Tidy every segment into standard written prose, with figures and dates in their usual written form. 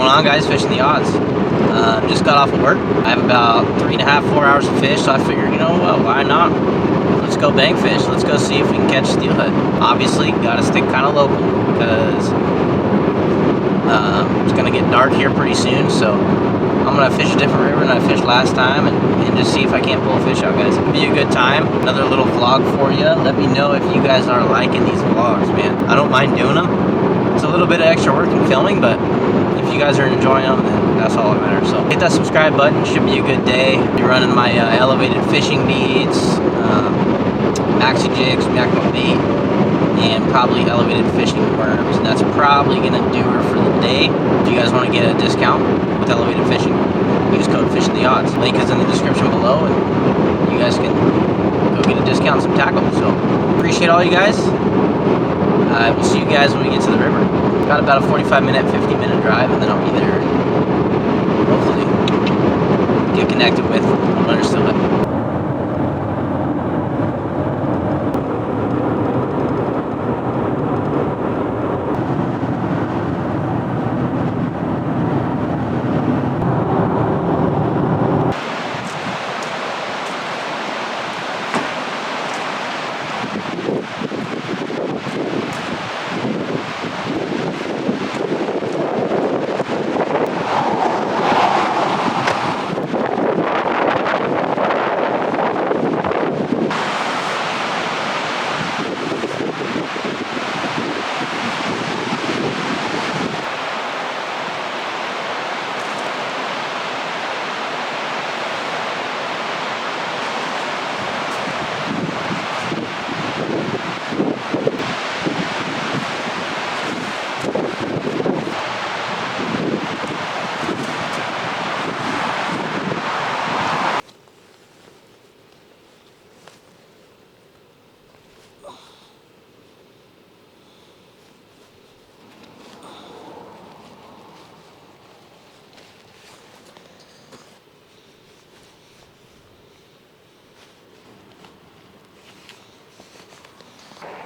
going on, guys? Fishing the odds. Just got off of work. I have about 3.5, 4 hours to fish, so I figured, you know what, why not? Let's go bang fish. Let's go see if we can catch steelhead. Obviously, gotta stick kind of local because it's gonna get dark here pretty soon, so I'm gonna fish a different river than I fished last time and just see if I can't pull a fish out, guys. It'll be a good time. Another little vlog for you. Let me know if you guys are liking these vlogs, man. I don't mind doing them. It's a little bit of extra work in filming, but if you guys are enjoying them, then that's all that matters. So hit that subscribe button. Should be a good day. Be running my elevated fishing beads, maxi jigs, mackerel bait, and probably elevated fishing worms. And that's probably gonna do her for the day. If you guys want to get a discount with elevated fishing, use code Fishing the Odds. Link is in the description below, and you guys can go get a discount on some tackle. So appreciate all you guys. We'll see you guys when we get to the river. Got about a 45-minute, 50-minute drive, and then I'll be there. Hopefully get connected with another steelhead.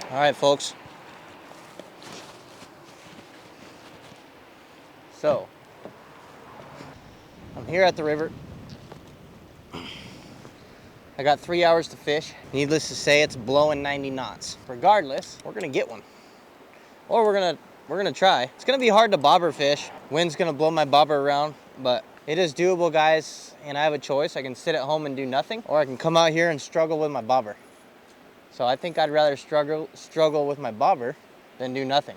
All right, folks. So, I'm here at the river. I got 3 hours to fish. Needless to say, it's blowing 90 knots. Regardless, we're gonna get one, or we're gonna try. It's gonna be hard to bobber fish. Wind's gonna blow my bobber around, but it is doable, guys. And I have a choice. I can sit at home and do nothing, or I can come out here and struggle with my bobber. So I think I'd rather struggle with my bobber than do nothing.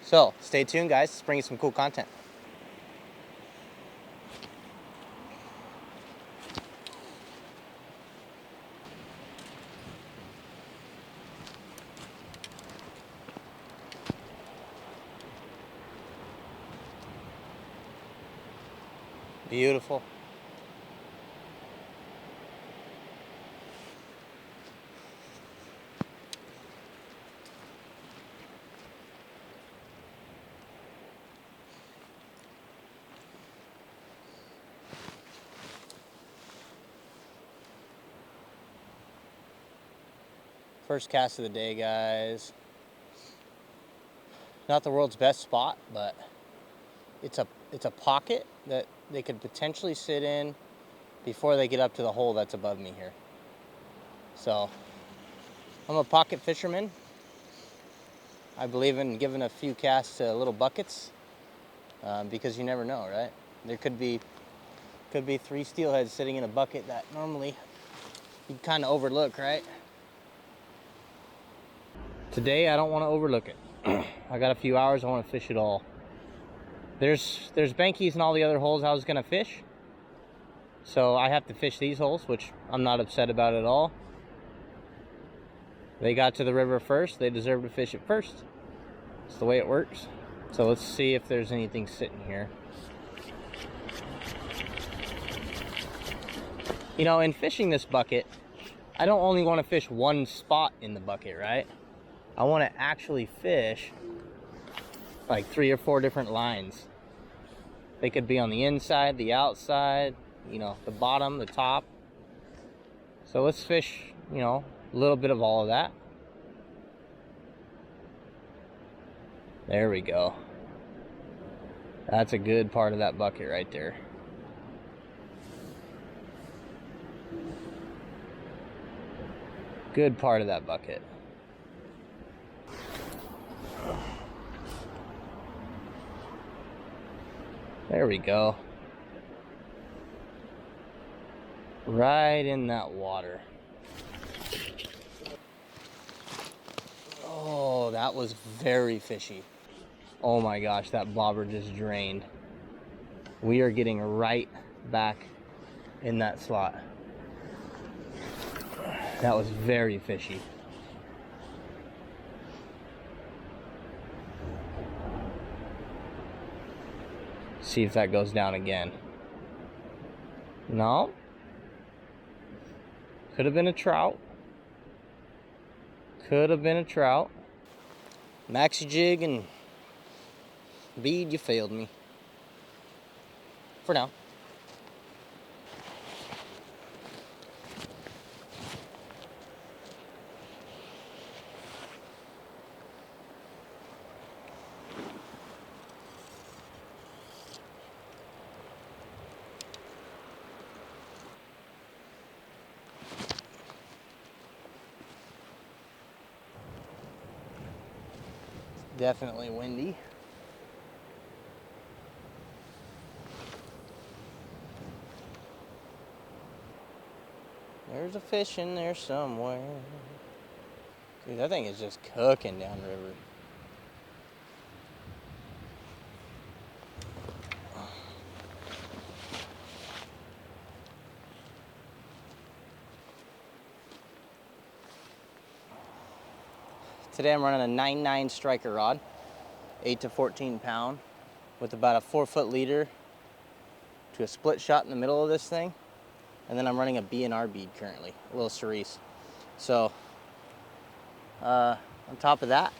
So stay tuned, guys. Let's bring you some cool content. Beautiful. First cast of the day, guys. Not the world's best spot, but it's a pocket that they could potentially sit in before they get up to the hole that's above me here. So I'm a pocket fisherman. I believe in giving a few casts to little buckets because you never know, right? There could be 3 steelheads sitting in a bucket that normally you'd kind of overlook, right? Today, I don't want to overlook it. I got a few hours, I want to fish it all. There's bankies and all the other holes I was going to fish. So I have to fish these holes, which I'm not upset about at all. They got to the river first, they deserve to fish it first. It's the way it works. So let's see if there's anything sitting here. You know, in fishing this bucket, I don't only want to fish one spot in the bucket, right? I want to actually fish like 3 or 4 different lines. They could be on the inside, the outside, you know, the bottom, the top. So let's fish, you know, a little bit of all of that. There we go. That's a good part of that bucket right there. Good part of that bucket. There we go. Right in that water. Oh, that was very fishy. Oh my gosh, that bobber just drained. We are getting right back in that slot. That was very fishy. See if that goes down again. No. Could have been a trout. Could have been a trout. Maxi jig and bead, you failed me. For now. Definitely windy. There's a fish in there somewhere. Dude, that thing is just cooking downriver. Today I'm running a 9.9 striker rod, 8 to 14 pound, with about a 4-foot leader to a split shot in the middle of this thing. And then I'm running a B&R bead currently, a little cerise. So, on top of that,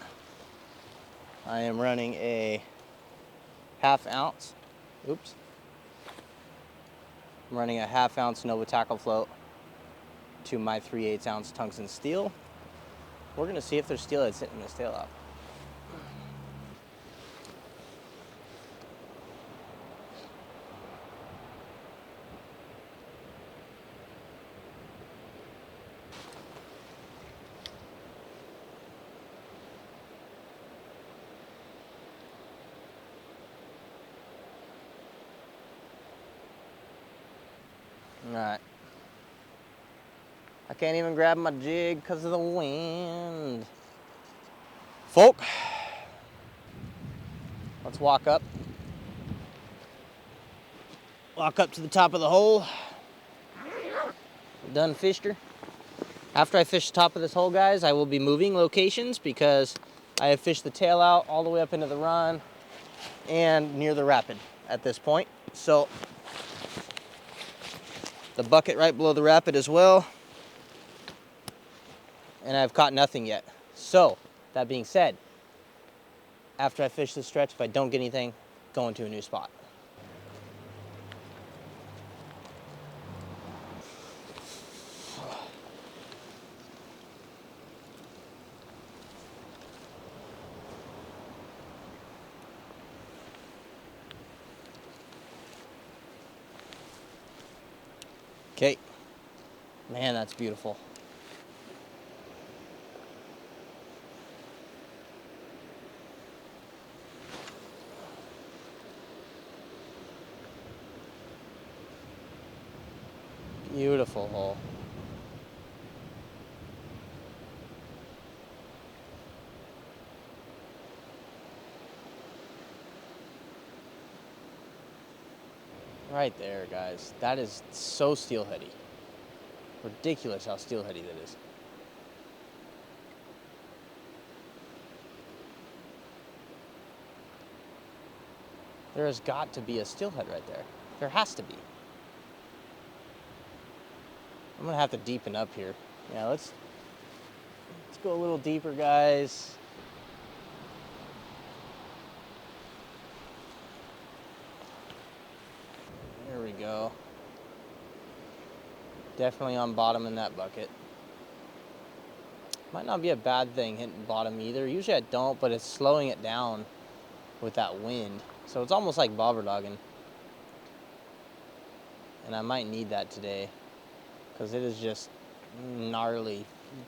I am running a 1/2 ounce, oops. I'm running a 1/2 ounce Nova tackle float to my 3/8 ounce tungsten steel. We're gonna see if there's steelhead sitting in this tail out. All right. I can't even grab my jig because of the wind. Folk, let's walk up. Walk up to the top of the hole. Done fished her. After I fish the top of this hole, guys, I will be moving locations because I have fished the tail out all the way up into the run and near the rapid at this point. So the bucket right below the rapid as well. And I've caught nothing yet. So, that being said, after I fish this stretch, if I don't get anything, going to a new spot. Okay. Man, that's beautiful. Beautiful hole. Right there, guys. That is so steelheady. Ridiculous how steelheady that is. There has got to be a steelhead right there. There has to be. I'm gonna have to deepen up here. Yeah, let's go a little deeper, guys. There we go. Definitely on bottom in that bucket. Might not be a bad thing hitting bottom either. Usually I don't, but it's slowing it down with that wind. So it's almost like bobber dogging. And I might need that today because it is just gnarly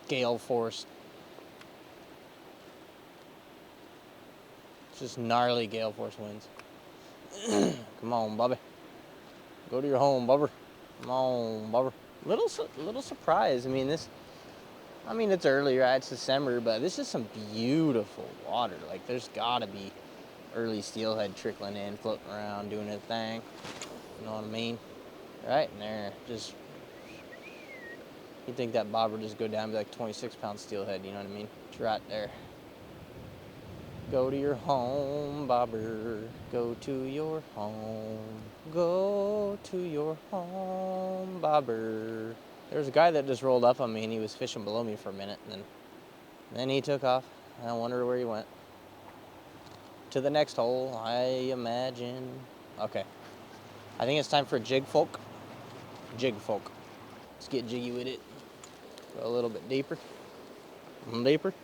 gale force. It's just gnarly gale force winds. Come on, Bobby. Go to your home, Bubber. Come on, Bubber. Little surprise. I mean, it's early, right? It's December, but this is some beautiful water. Like, there's gotta be early steelhead trickling in, floating around, doing their thing. You know what I mean? Right in there. Just, you'd think that bobber would just go down and be like 26-pound steelhead, you know what I mean? It's right there. Go to your home, bobber. Go to your home. Go to your home, bobber. There was a guy that just rolled up on me and he was fishing below me for a minute, and then he took off. I wonder where he went. To the next hole, I imagine. Okay. I think it's time for a jig folk. Jig folk. Let's get jiggy with it. Go a little bit deeper. Deeper.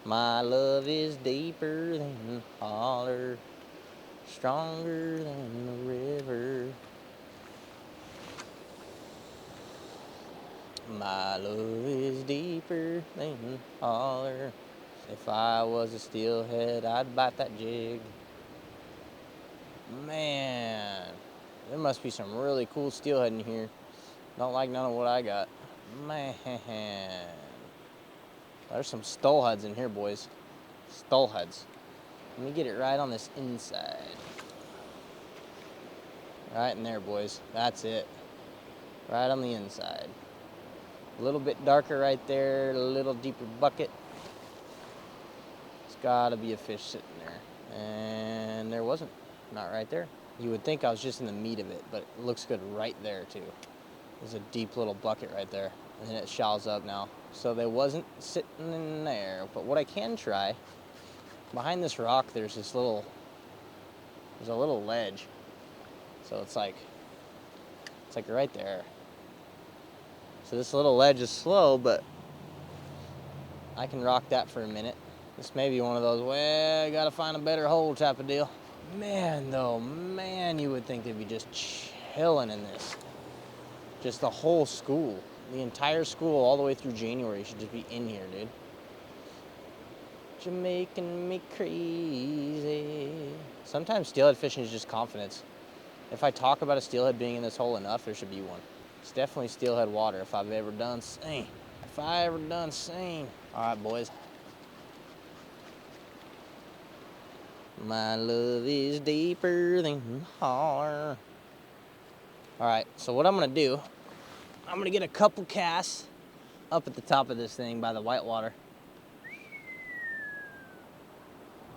My love is deeper than holler, stronger than the river. My love is deeper than holler. If I was a steelhead, I'd bite that jig. Man, there must be some really cool steelhead in here. Don't like none of what I got. Man, there's some stolheads in here, boys. Stolheads. Let me get it right on this inside. Right in there, boys. That's it. Right on the inside. A little bit darker right there, a little deeper bucket. It's gotta be a fish sitting there. And there wasn't. Not right there. You would think I was just in the meat of it, but it looks good right there too. There's a deep little bucket right there. And then it shallows up now. So they wasn't sitting in there. But what I can try, behind this rock there's a little ledge. So it's like right there. So this little ledge is slow, but I can rock that for a minute. This may be one of those, well, I gotta find a better hole type of deal. Man, though, you would think they'd be just chilling in this. Just the whole school. The entire school all the way through January should just be in here, dude. You're making me crazy. Sometimes steelhead fishing is just confidence. If I talk about a steelhead being in this hole enough, there should be one. It's definitely steelhead water if I've ever done seen. All right, boys. My love is deeper than holler. All right, so what I'm gonna do, I'm gonna get a couple casts up at the top of this thing by the whitewater.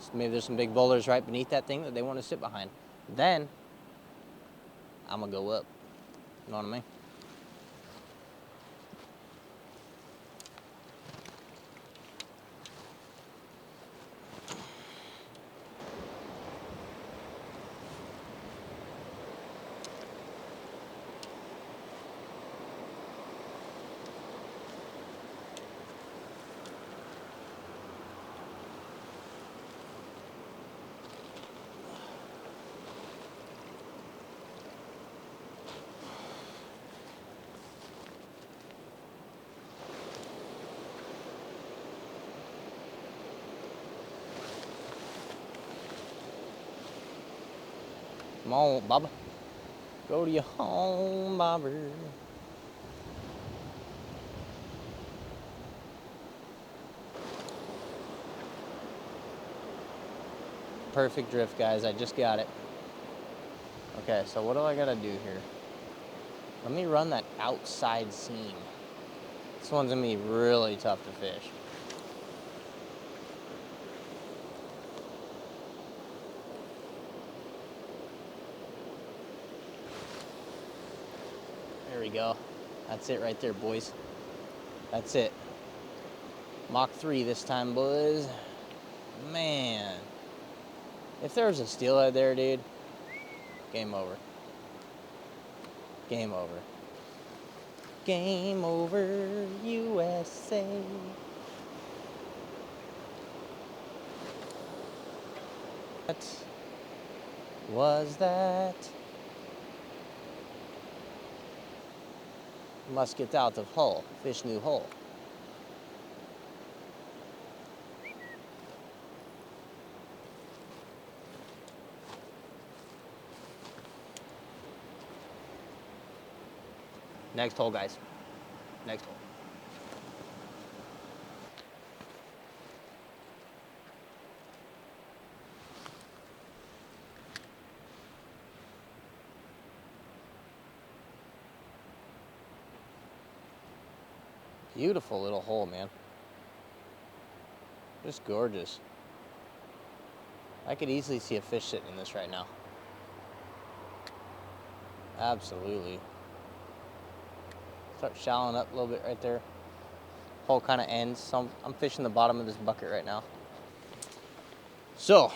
So maybe there's some big boulders right beneath that thing that they want to sit behind. Then, I'm gonna go up. You know what I mean? Come on, Baba. Go to your home, Bobber. Perfect drift, guys. I just got it. Okay, so what do I gotta do here? Let me run that outside seam. This one's gonna be really tough to fish. There we go. That's it right there, boys. That's it. Mach 3 this time, boys. Man. If there was a steelhead there, dude, game over. Game over. Game over, USA. was that? Must get out of hole. Fish new hole. Next hole, guys. Next hole. Beautiful little hole, man. Just gorgeous. I could easily see a fish sitting in this right now. Absolutely. Start shallowing up a little bit right there. Hole kind of ends. So I'm fishing the bottom of this bucket right now. So,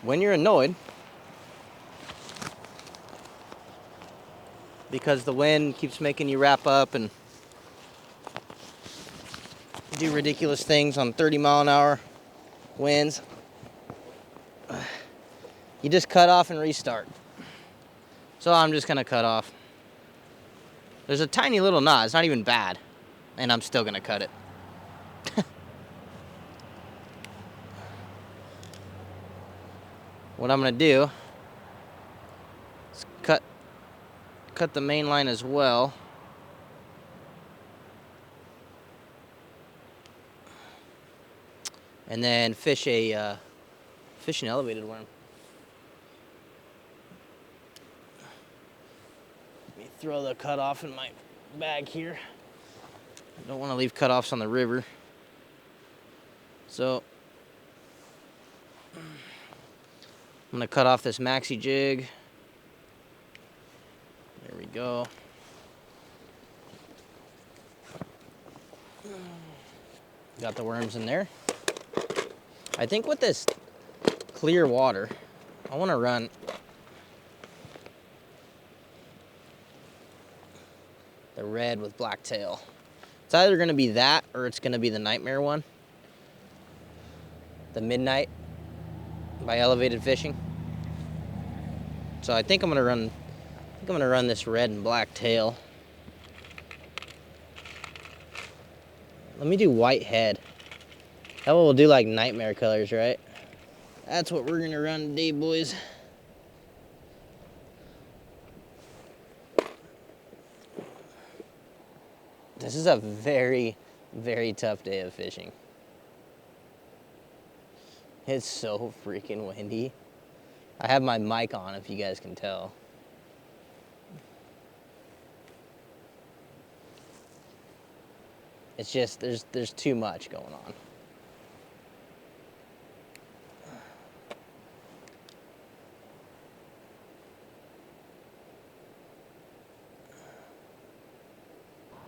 when you're annoyed because the wind keeps making you wrap up and do ridiculous things on 30-mile-an-hour winds, you just cut off and restart. So I'm just gonna cut off. There's a tiny little knot, it's not even bad, and I'm still gonna cut it. What I'm gonna do is cut the main line as well. And then fish an elevated worm. Let me throw the cutoff in my bag here. I don't want to leave cutoffs on the river. So I'm gonna cut off this maxi jig. There we go. Got the worms in there. I think with this clear water, I want to run the red with black tail. It's either going to be that or it's going to be the nightmare one. The Midnight by Elevated Fishing. So I think I'm going to run this red and black tail. Let me do white head. That one will do like nightmare colors, right? That's what we're gonna run today, boys. This is a very, very tough day of fishing. It's so freaking windy. I have my mic on, if you guys can tell. It's just, there's too much going on.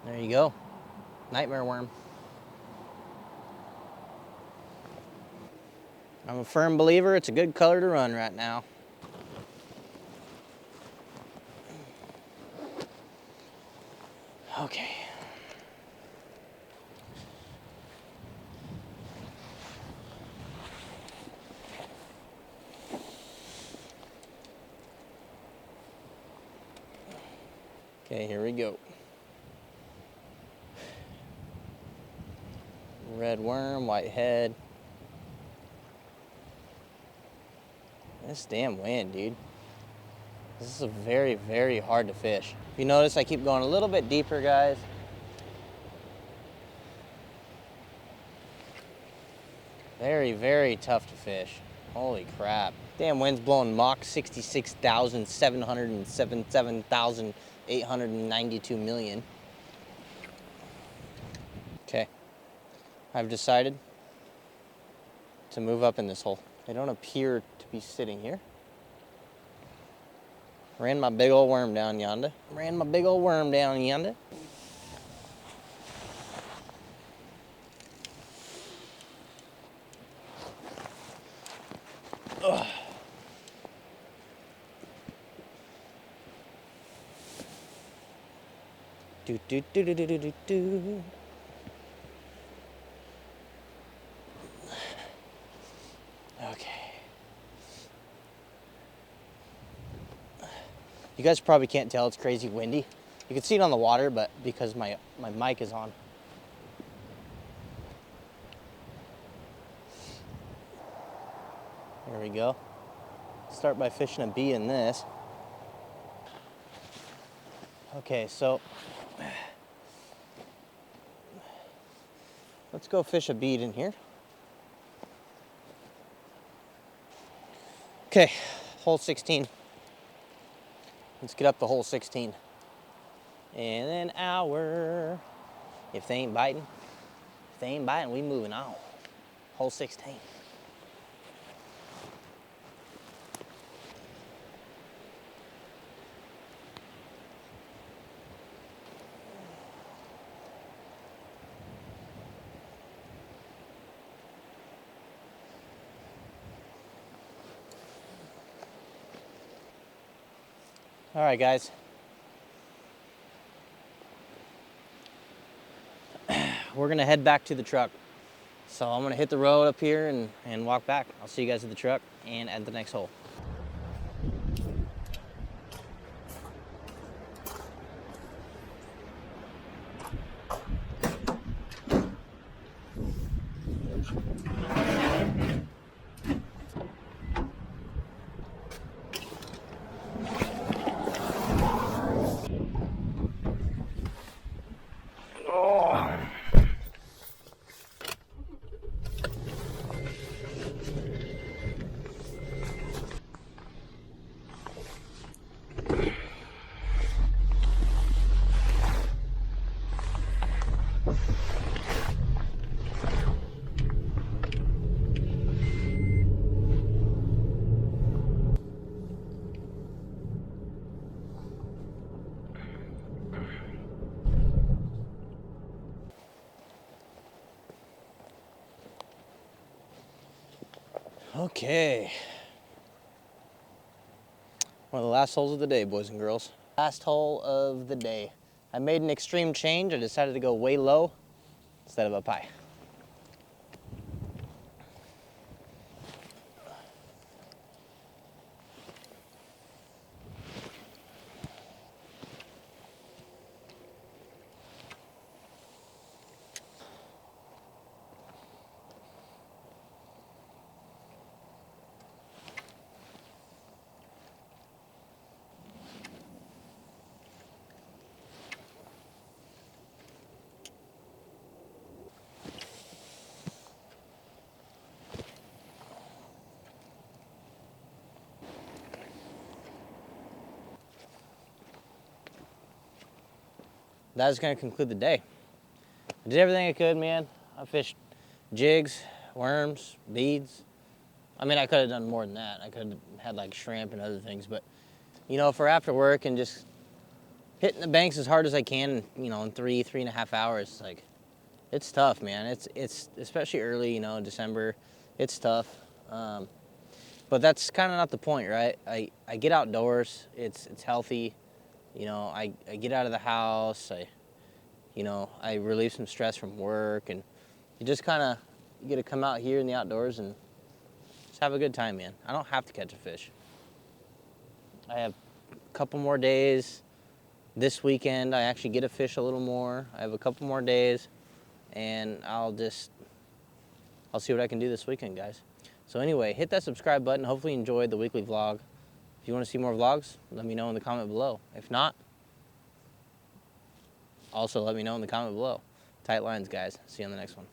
There you go. Nightmare worm. I'm a firm believer it's a good color to run right now. Okay. Okay, here we go. Red worm, white head. This damn wind, dude. This is very, very hard to fish. If you notice, I keep going a little bit deeper, guys. Very, very tough to fish. Holy crap. Damn wind's blowing Mach 66,707,892 million. Okay. I've decided to move up in this hole. They don't appear to be sitting here. Ran my big old worm down yonder. Ugh. Do do do do do do do. Okay. You guys probably can't tell, it's crazy windy. You can see it on the water, but because my mic is on. There we go. Start by fishing a bee in this. Okay, so let's go fish a bead in here. Okay, hole 16. Let's get up to hole 16. In an hour. If they ain't biting, we moving on. Hole 16. All right, guys. We're gonna head back to the truck. So I'm gonna hit the road up here and walk back. I'll see you guys at the truck and at the next hole. Okay. One of the last holes of the day, boys and girls. Last hole of the day. I made an extreme change. I decided to go way low instead of up high. That is going to conclude the day. I did everything I could, man. I fished jigs, worms, beads. I mean, I could have done more than that. I could have had like shrimp and other things, but you know, for after work and just hitting the banks as hard as I can, you know, in 3.5 hours, like, it's tough, man. It's especially early, you know, December, it's tough. But that's kind of not the point, right? I get outdoors, it's healthy. You know, I get out of the house, I relieve some stress from work, and you just kind of, you get to come out here in the outdoors and just have a good time, man. I don't have to catch a fish. I have a couple more days. This weekend, I actually get to fish a little more. I have a couple more days, and I'll see what I can do this weekend, guys. So anyway, hit that subscribe button. Hopefully you enjoyed the weekly vlog. If you want to see more vlogs, let me know in the comment below. If not, also let me know in the comment below. Tight lines, guys. See you on the next one.